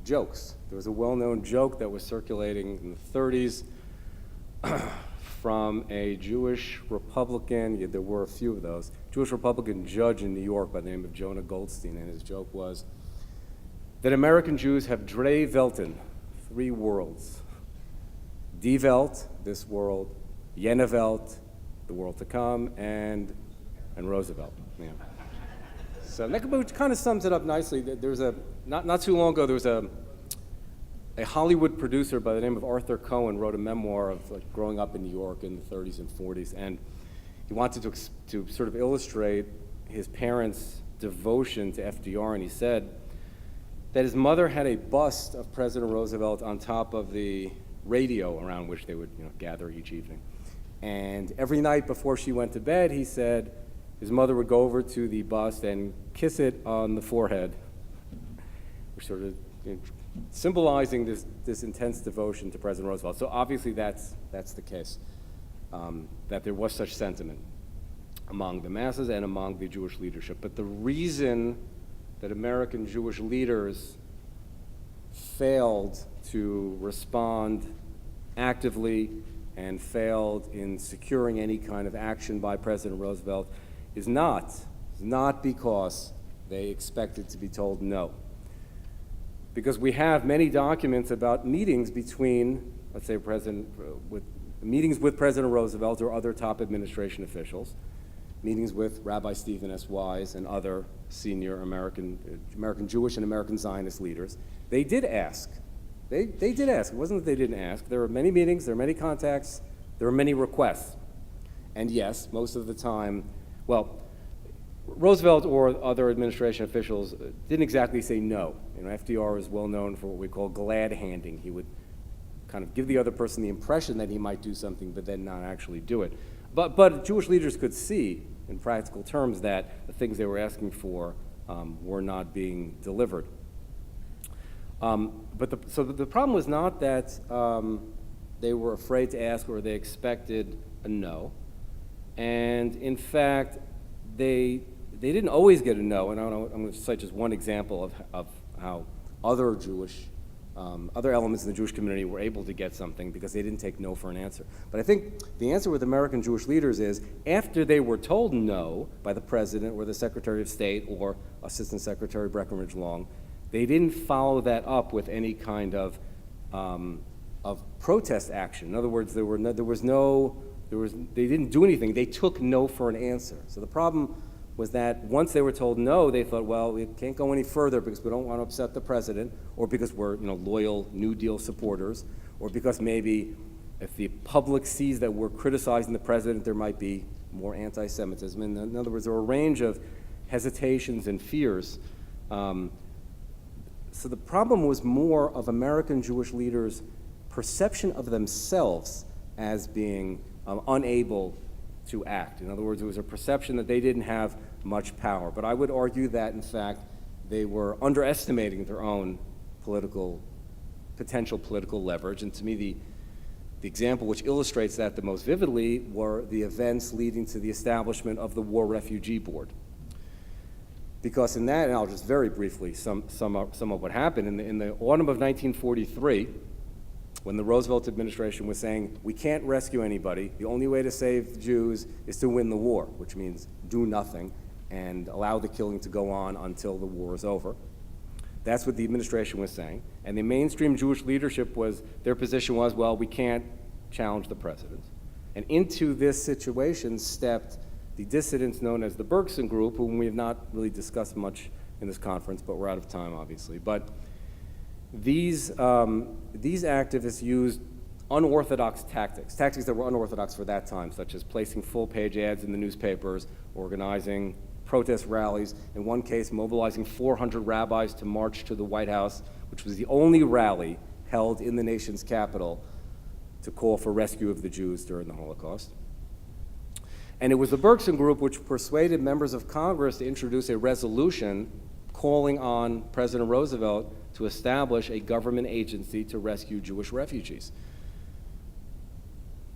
jokes. There was a well-known joke that was circulating in the 30s from a Jewish Republican, there were a few of those, Jewish Republican judge in New York by the name of Jonah Goldstein, and his joke was that American Jews have drei Welten, 3 worlds. Die Welt, this world, Jene Welt, the world to come, and Roosevelt. Yeah. So that kind of sums it up nicely. There's not too long ago, there was a Hollywood producer by the name of Arthur Cohen wrote a memoir of growing up in New York in the 30s and 40s, and he wanted to sort of illustrate his parents' devotion to FDR, and he said that his mother had a bust of President Roosevelt on top of the radio around which they would gather each evening. And every night before she went to bed, he said his mother would go over to the bust and kiss it on the forehead, which sort of symbolizing this intense devotion to President Roosevelt. So obviously that's the case, that there was such sentiment among the masses and among the Jewish leadership. But the reason that American Jewish leaders failed to respond actively and failed in securing any kind of action by President Roosevelt is not because they expected to be told no. Because we have many documents about meetings between, let's say, meetings with President Roosevelt or other top administration officials, meetings with Rabbi Stephen S. Wise and other senior American Jewish and American Zionist leaders. They did ask. They did ask. It wasn't that they didn't ask. There were many meetings, there were many contacts, there were many requests. And yes, most of the time, Roosevelt or other administration officials didn't exactly say no. FDR is well known for what we call glad handing. He would kind of give the other person the impression that he might do something, but then not actually do it. But Jewish leaders could see, in practical terms, that the things they were asking for were not being delivered. So the problem was not that they were afraid to ask or they expected a no. And in fact, they didn't always get a no. And I'm going to cite just one example of how other elements in the Jewish community were able to get something because they didn't take no for an answer. But I think the answer with American Jewish leaders is after they were told no by the president or the Secretary of State or Assistant Secretary Breckinridge Long, they didn't follow that up with any kind of protest action. In other words, they didn't do anything. They took no for an answer. So the problem was that once they were told no, they thought, well, we can't go any further because we don't want to upset the president, or because we're loyal New Deal supporters, or because maybe if the public sees that we're criticizing the president, there might be more anti-Semitism. In other words, there were a range of hesitations and fears. So the problem was more of American Jewish leaders' perception of themselves as being unable to act. In other words, there was a perception that they didn't have much power. But I would argue that, in fact, they were underestimating their own potential political leverage. And to me, the example which illustrates that the most vividly were the events leading to the establishment of the War Refugee Board. Because in that, and I'll just very briefly sum up what happened, in the autumn of 1943, when the Roosevelt administration was saying, we can't rescue anybody, the only way to save the Jews is to win the war, which means do nothing and allow the killing to go on until the war is over. That's what the administration was saying. And the mainstream Jewish leadership their position was, well, we can't challenge the president. And into this situation stepped the dissidents known as the Bergson Group, whom we have not really discussed much in this conference, but we're out of time, obviously. But these activists used unorthodox tactics that were unorthodox for that time, such as placing full-page ads in the newspapers, organizing protest rallies, in one case mobilizing 400 rabbis to march to the White House, which was the only rally held in the nation's capital to call for rescue of the Jews during the Holocaust. And it was the Bergson Group which persuaded members of Congress to introduce a resolution calling on President Roosevelt to establish a government agency to rescue Jewish refugees.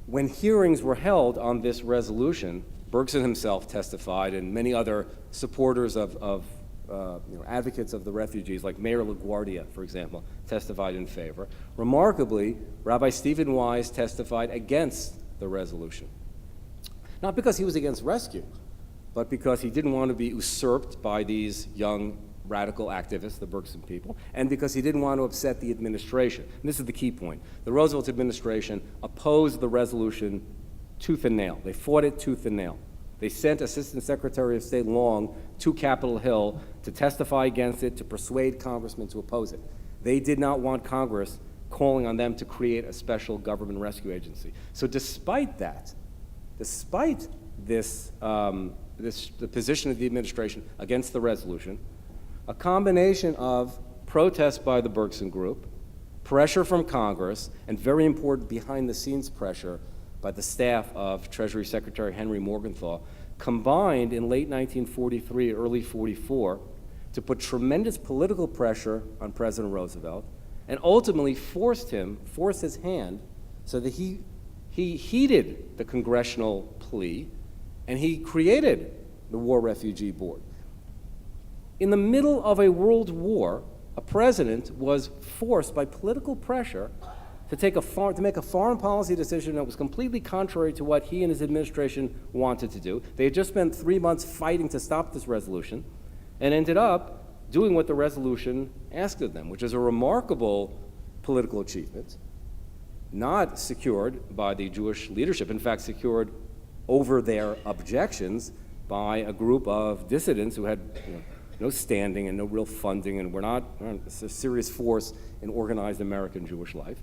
When hearings were held on this resolution, Bergson himself testified, and many other supporters of advocates of the refugees, like Mayor LaGuardia, for example, testified in favor. Remarkably, Rabbi Stephen Wise testified against the resolution. Not because he was against rescue, but because he didn't want to be usurped by these young radical activists, the Bergson people, and because he didn't want to upset the administration. And this is the key point. The Roosevelt administration opposed the resolution tooth and nail. They fought it tooth and nail. They sent Assistant Secretary of State Long to Capitol Hill to testify against it, to persuade congressmen to oppose it. They did not want Congress calling on them to create a special government rescue agency. So despite that, despite this, the position of the administration against the resolution, a combination of protests by the Bergson Group, pressure from Congress, and very important behind-the-scenes pressure by the staff of Treasury Secretary Henry Morgenthau, combined in late 1943, early 44, to put tremendous political pressure on President Roosevelt, and ultimately forced his hand so that he heeded the congressional plea, and he created the War Refugee Board. In the middle of a world war, a president was forced by political pressure to make a foreign policy decision that was completely contrary to what he and his administration wanted to do. They had just spent 3 months fighting to stop this resolution and ended up doing what the resolution asked of them, which is a remarkable political achievement, not secured by the Jewish leadership, in fact secured over their objections by a group of dissidents who had no standing and no real funding and were not a serious force in organized American Jewish life.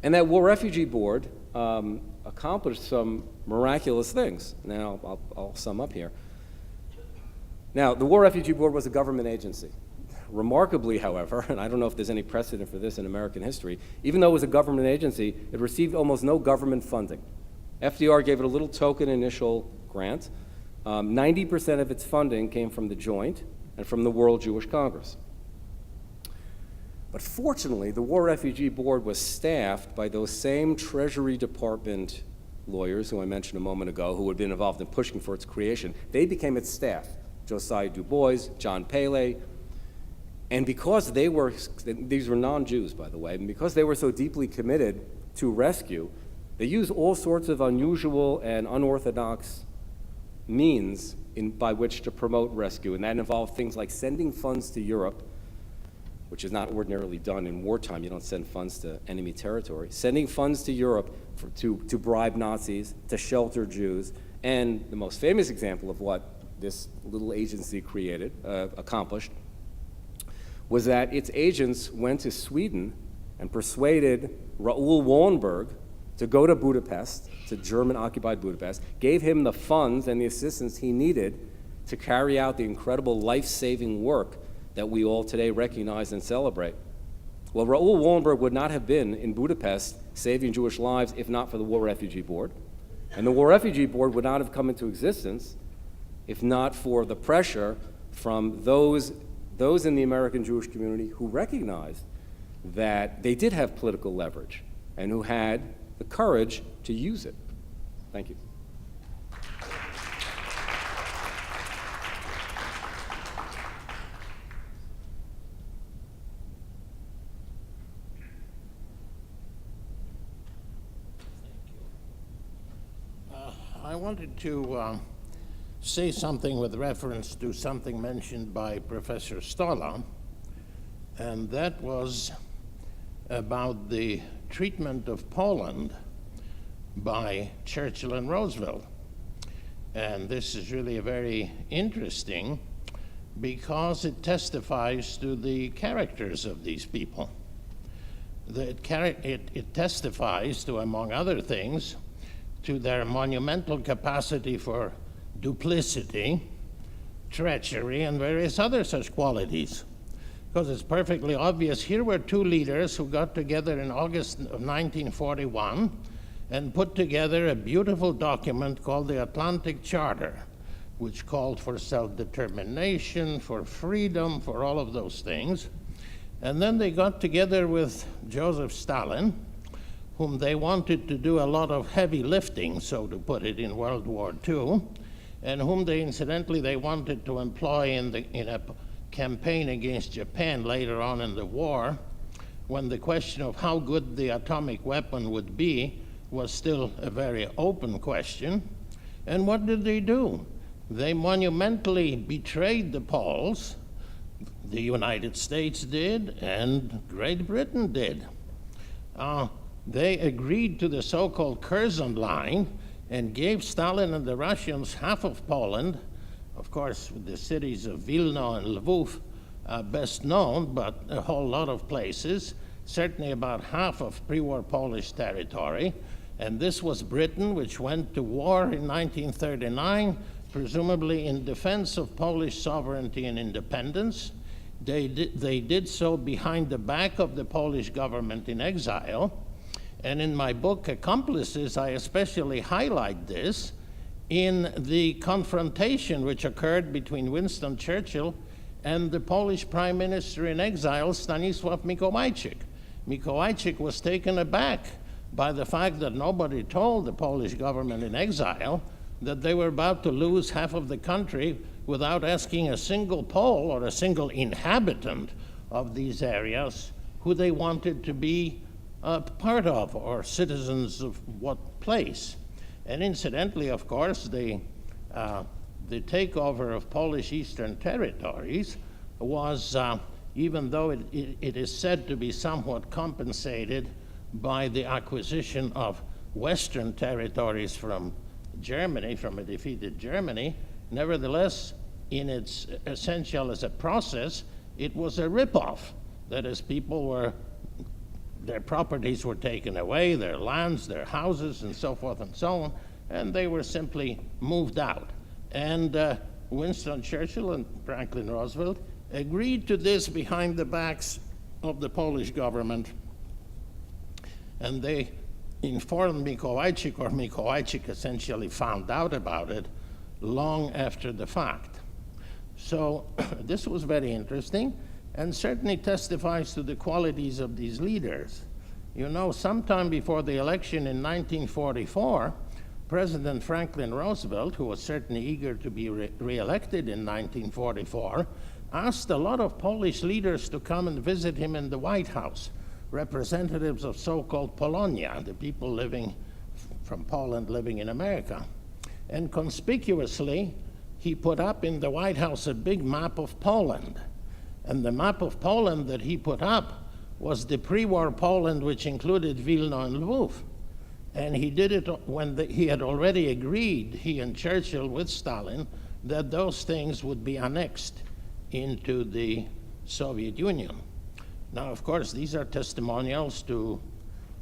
And that War Refugee Board accomplished some miraculous things. Now, I'll sum up here. Now, the War Refugee Board was a government agency. Remarkably, however, and I don't know if there's any precedent for this in American history, even though it was a government agency, it received almost no government funding. FDR gave it a little token initial grant. 90% of its funding came from the Joint and from the World Jewish Congress. But fortunately, the War Refugee Board was staffed by those same Treasury Department lawyers who I mentioned a moment ago, who had been involved in pushing for its creation. They became its staff, Josiah Du Bois, John Paley, and because these were non-Jews, by the way, and because they were so deeply committed to rescue, they used all sorts of unusual and unorthodox means by which to promote rescue, and that involved things like sending funds to Europe, which is not ordinarily done in wartime. You don't send funds to enemy territory. Sending funds to Europe to bribe Nazis, to shelter Jews, and the most famous example of what this little agency accomplished, was that its agents went to Sweden and persuaded Raoul Wallenberg to go to Budapest, to German-occupied Budapest, gave him the funds and the assistance he needed to carry out the incredible life-saving work that we all today recognize and celebrate. Well, Raoul Wallenberg would not have been in Budapest saving Jewish lives if not for the War Refugee Board. And the War Refugee Board would not have come into existence if not for the pressure from those in the American Jewish community who recognized that they did have political leverage and who had the courage to use it. Thank you. I wanted to say something with reference to something mentioned by Professor Stolla, and that was about the treatment of Poland by Churchill and Roosevelt. And this is really very interesting because it testifies to the characters of these people. It testifies to, among other things, to their monumental capacity for duplicity, treachery, and various other such qualities. Because it's perfectly obvious, here were two leaders who got together in August of 1941 and put together a beautiful document called the Atlantic Charter, which called for self-determination, for freedom, for all of those things. And then they got together with Joseph Stalin, whom they wanted to do a lot of heavy lifting, so to put it, in World War II, and whom they, incidentally, they wanted to employ in a campaign against Japan later on in the war, when the question of how good the atomic weapon would be was still a very open question. And what did they do? They monumentally betrayed the Poles. The United States did, and Great Britain did. They agreed to the so-called Curzon Line and gave Stalin and the Russians half of Poland, of course, the cities of Vilna and Lvov best known, but a whole lot of places, certainly about half of pre-war Polish territory. And this was Britain, which went to war in 1939, presumably in defense of Polish sovereignty and independence. They did so behind the back of the Polish government in exile. And in my book, Accomplices, I especially highlight this in the confrontation which occurred between Winston Churchill and the Polish Prime Minister in exile, Stanisław Mikołajczyk. Mikołajczyk was taken aback by the fact that nobody told the Polish government in exile that they were about to lose half of the country without asking a single Pole or a single inhabitant of these areas who they wanted to be part of, or citizens of what place. And incidentally, of course, the takeover of Polish Eastern territories was, even though it is said to be somewhat compensated by the acquisition of Western territories from Germany, from a defeated Germany, nevertheless, in its essential as a process, it was a ripoff. That is, their properties were taken away, their lands, their houses, and so forth and so on, and they were simply moved out. And Winston Churchill and Franklin Roosevelt agreed to this behind the backs of the Polish government, and they informed Mikołajczyk, or Mikołajczyk essentially found out about it long after the fact. So this was very interesting, and certainly testifies to the qualities of these leaders. You know, sometime before the election in 1944, President Franklin Roosevelt, who was certainly eager to be re-elected in 1944, asked a lot of Polish leaders to come and visit him in the White House, representatives of so-called Polonia, the people living from Poland living in America. And conspicuously, he put up in the White House a big map of Poland. And the map of Poland that he put up was the pre-war Poland, which included Vilna and Lvov. And he did it when he had already agreed, he and Churchill with Stalin, that those things would be annexed into the Soviet Union. Now, of course, these are testimonials to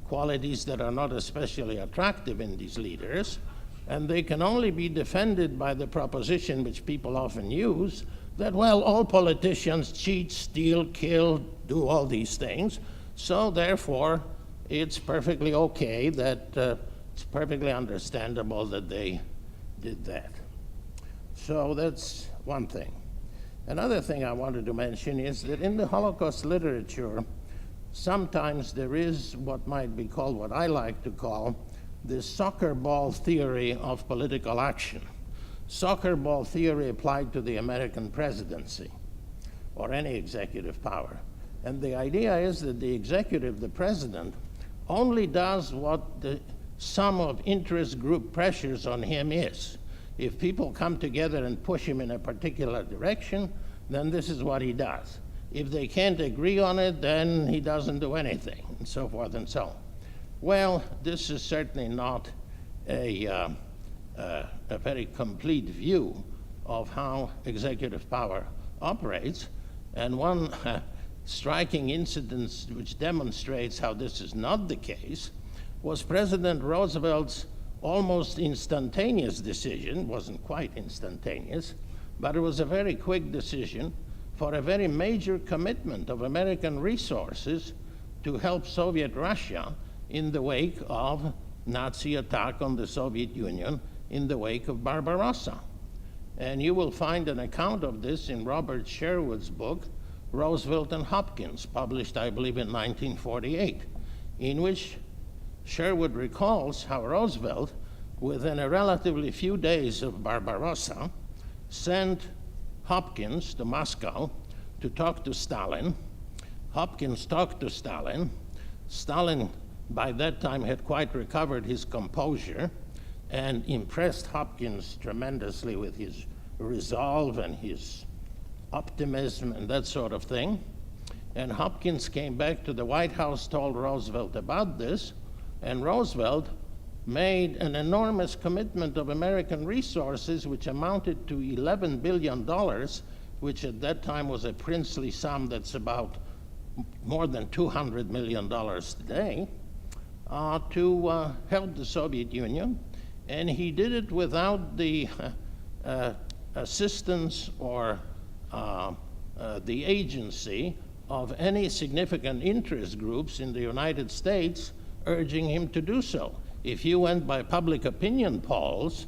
qualities that are not especially attractive in these leaders, and they can only be defended by the proposition which people often use that, well, all politicians cheat, steal, kill, do all these things, so therefore it's perfectly okay that it's perfectly understandable that they did that. So that's one thing. Another thing I wanted to mention is that in the Holocaust literature, sometimes there is what might be called, what I like to call, the soccer ball theory of political action. Soccer ball theory applied to the American presidency or any executive power. And the idea is that the executive, the president, only does what the sum of interest group pressures on him is. If people come together and push him in a particular direction, then this is what he does. If they can't agree on it, then he doesn't do anything, and so forth and so on. Well, this is certainly not a very complete view of how executive power operates. And one striking incident which demonstrates how this is not the case was President Roosevelt's almost instantaneous decision, wasn't quite instantaneous, but it was a very quick decision for a very major commitment of American resources to help Soviet Russia in the wake of Nazi attack on the Soviet Union, in the wake of Barbarossa. And you will find an account of this in Robert Sherwood's book, Roosevelt and Hopkins, published, I believe, in 1948, in which Sherwood recalls how Roosevelt, within a relatively few days of Barbarossa, sent Hopkins to Moscow to talk to Stalin. Hopkins talked to Stalin. Stalin, by that time, had quite recovered his composure and impressed Hopkins tremendously with his resolve and his optimism and that sort of thing. And Hopkins came back to the White House, told Roosevelt about this, and Roosevelt made an enormous commitment of American resources, which amounted to $11 billion, which at that time was a princely sum that's about more than $200 million today, to help the Soviet Union. And he did it without the assistance or the agency of any significant interest groups in the United States urging him to do so. If you went by public opinion polls,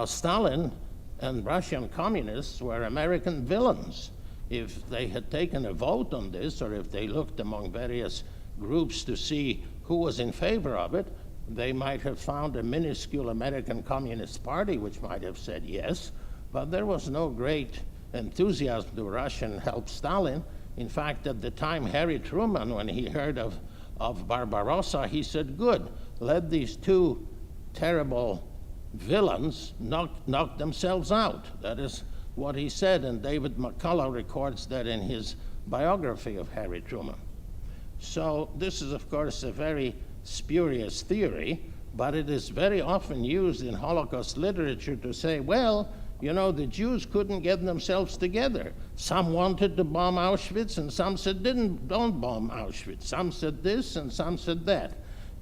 Stalin and Russian communists were American villains. If they had taken a vote on this, or if they looked among various groups to see who was in favor of it, they might have found a minuscule American Communist Party which might have said yes, but there was no great enthusiasm to Russian help Stalin. In fact, at the time, Harry Truman, when he heard of Barbarossa, he said, good, let these two terrible villains knock themselves out. That is what he said, and David McCullough records that in his biography of Harry Truman. So this is, of course, a very spurious theory, but it is very often used in Holocaust literature to say, well, you know, the Jews couldn't get themselves together. Some wanted to bomb Auschwitz, and some said, don't bomb Auschwitz. Some said this, and some said that.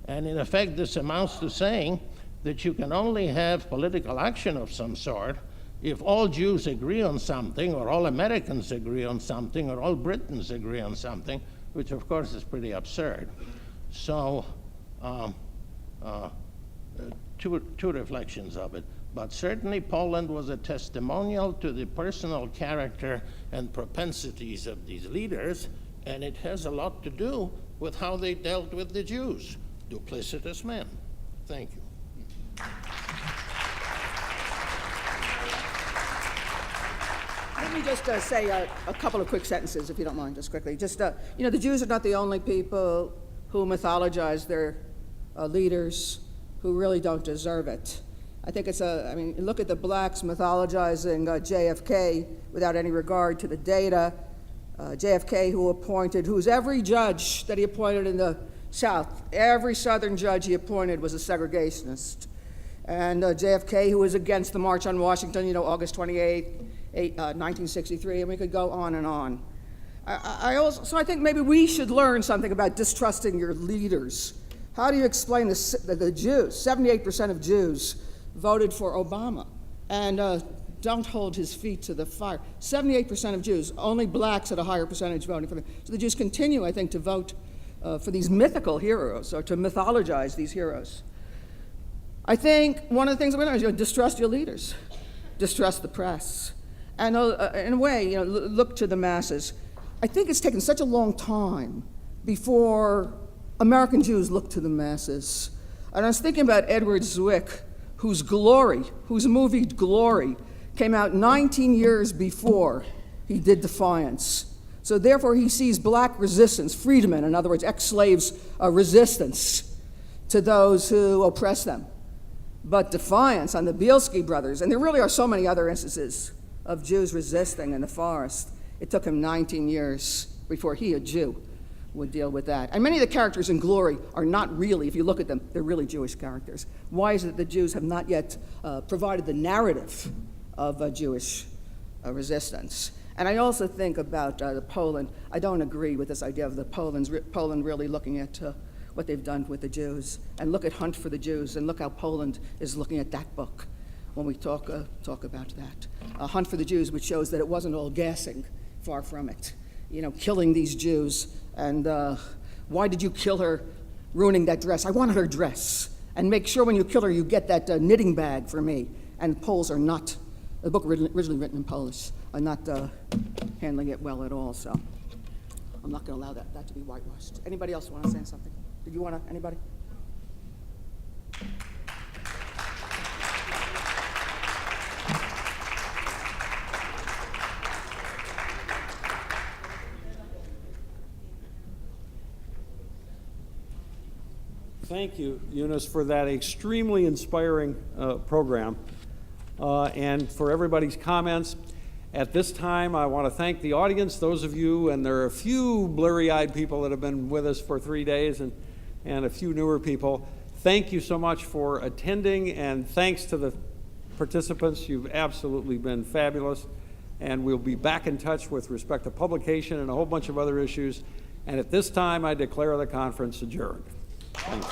And in effect, this amounts to saying that you can only have political action of some sort if all Jews agree on something, or all Americans agree on something, or all Britons agree on something, which of course is pretty absurd. So, two reflections of it. But certainly Poland was a testimonial to the personal character and propensities of these leaders, and it has a lot to do with how they dealt with the Jews, duplicitous men. Thank you. Let me just say a couple of quick sentences, if you don't mind, just quickly. Just, you know, the Jews are not the only people who mythologize their leaders who really don't deserve it. I think it's I mean, look at the blacks mythologizing JFK without any regard to the data. JFK, whose every judge that he appointed in the South, every Southern judge he appointed was a segregationist. And JFK, who was against the March on Washington, you know, August 28th, 1963, and we could go on and on. So I think maybe we should learn something about distrusting your leaders. How do you explain the Jews? 78% of Jews voted for Obama. And don't hold his feet to the fire. 78% of Jews, only blacks had a higher percentage voting for them. So the Jews continue, I think, to vote for these mythical heroes, or to mythologize these heroes. I think one of the things we're going to do is distrust your leaders, distrust the press, and in a way, look to the masses. I think it's taken such a long time before American Jews look to the masses. And I was thinking about Edward Zwick, whose movie Glory came out 19 years before he did Defiance. So therefore he sees black resistance, freedmen, in other words, ex-slaves' resistance to those who oppress them. But Defiance on the Bielski brothers, and there really are so many other instances of Jews resisting in the forest. It took him 19 years before he, a Jew, would deal with that. And many of the characters in Glory are not really, if you look at them, they're really Jewish characters. Why is it that the Jews have not yet provided the narrative of Jewish resistance? And I also think about Poland. I don't agree with this idea of Poland really looking at what they've done with the Jews. And look at Hunt for the Jews, and look how Poland is looking at that book when we talk about that. Hunt for the Jews, which shows that it wasn't all gassing, far from it. Killing these Jews, and why did you kill her, ruining that dress? I wanted her dress. And make sure when you kill her, you get that knitting bag for me. And Poles are not, the book originally written in Polish, are not handling it well at all, so I'm not going to allow that to be whitewashed. Anybody else want to say something? Did you want to, anybody? Thank you, Eunice, for that extremely inspiring program, and for everybody's comments. At this time, I want to thank the audience, those of you, and there are a few blurry-eyed people that have been with us for 3 days, and a few newer people. Thank you so much for attending, and thanks to the participants. You've absolutely been fabulous, and we'll be back in touch with respect to publication and a whole bunch of other issues. And at this time, I declare the conference adjourned. Thanks.